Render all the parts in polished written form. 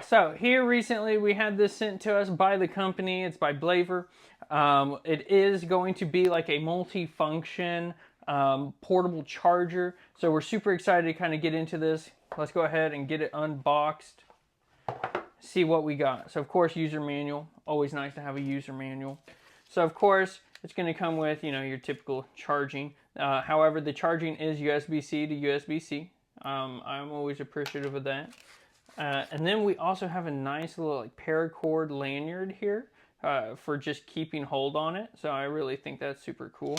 so here recently we had this sent to us by the company. It's by BLAVOR. It is going to be like a multi-function portable charger. So we're super excited to kind of get into this. Let's go ahead and get it unboxed. See what we got. So of course, user manual. Always nice to have a user manual. So of course, it's going to come with, you know, your typical charging. However, the charging is USB-C to USB-C. I'm always appreciative of that. And then we also have a nice little like paracord lanyard here for just keeping hold on it. So I really think that's super cool.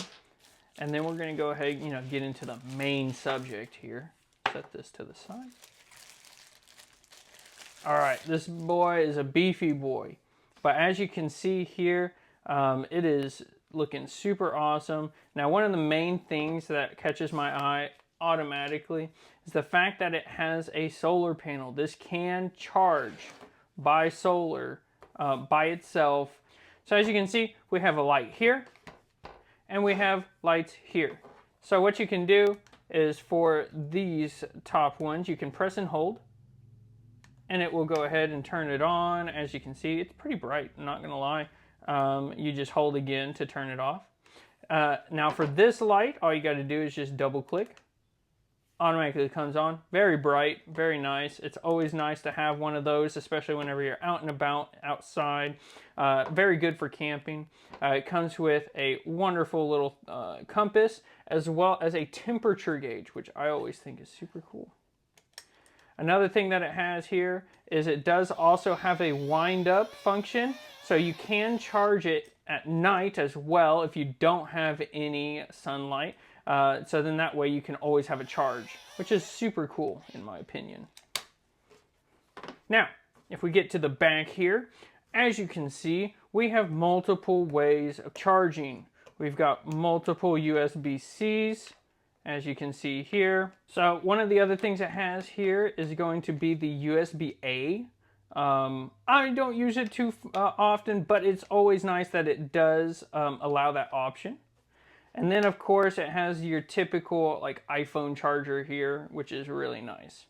And then we're going to go ahead, you know, get into the main subject here. Set this to the side. All right, this boy is a beefy boy. But as you can see here, it is looking super awesome. Now, one of the main things that catches my eye automatically is the fact that it has a solar panel. This can charge by solar by itself. So as you can see, we have a light here and we have lights here. So what you can do is for these top ones, you can press and hold and it will go ahead and turn it on. As you can see, it's pretty bright, I'm not gonna lie. You just hold again to turn it off. Now for this light, all you gotta do is just double click. Automatically comes on. Very bright, very nice. It's always nice to have one of those, especially whenever you're out and about outside. Very good for camping. It comes with a wonderful little compass as well as a temperature gauge, which I always think is super cool. Another thing that it has here is it does also have a wind up function, so you can charge it at night as well if you don't have any sunlight. So then that way you can always have a charge, which is super cool in my opinion. Now, if we get to the back here, as you can see, we have multiple ways of charging. We've got multiple USB-Cs, as you can see here. So one of the other things it has here is going to be the USB-A. I don't use it too often, but it's always nice that it does allow that option. And then of course it has your typical like iPhone charger here, which is really nice.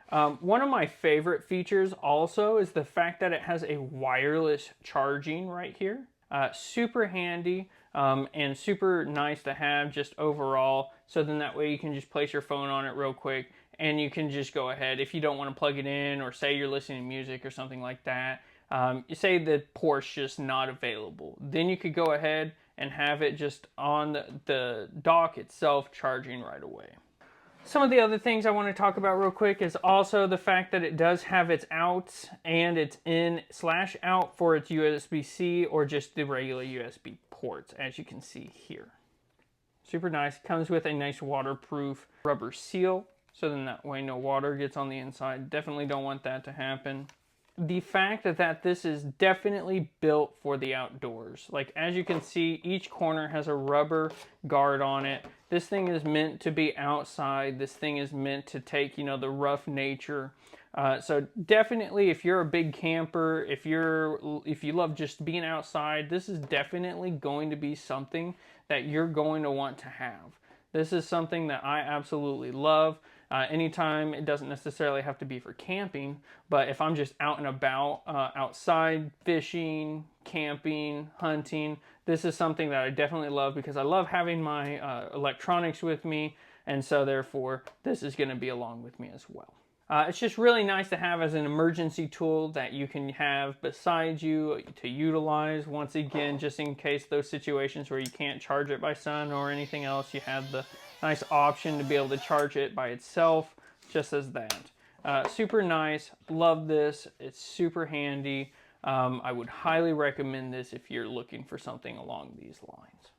One of my favorite features also is the fact that it has a wireless charging right here. Super handy and super nice to have just overall. So then that way you can just place your phone on it real quick and you can just go ahead if you don't want to plug it in, or say you're listening to music or something like that. You say the port's just not available. Then you could go ahead and have it just on the dock itself charging right away. Some of the other things I want to talk about real quick is also the fact that it does have its outs and its in/out for its USB-C or just the regular USB ports, as you can see here. Super nice. Comes with a nice waterproof rubber seal, so then that way no water gets on the inside. Definitely don't want that to happen. The fact that this is definitely built for the outdoors. Like as you can see, each corner has a rubber guard on it. This thing is meant to be outside. This thing is meant to take, you know, the rough nature. So definitely if you're a big camper, if you love just being outside, this is definitely going to be something that you're going to want to have. This is something that I absolutely love. Anytime, it doesn't necessarily have to be for camping, but if I'm just out and about, outside, fishing, camping, hunting, this is something that I definitely love because I love having my electronics with me, and so therefore this is going to be along with me as well. It's just really nice to have as an emergency tool that you can have beside you to utilize. Once again, just in case those situations where you can't charge it by sun or anything else, you have the nice option to be able to charge it by itself, just as that. Super nice. Love this. It's super handy. I would highly recommend this if you're looking for something along these lines.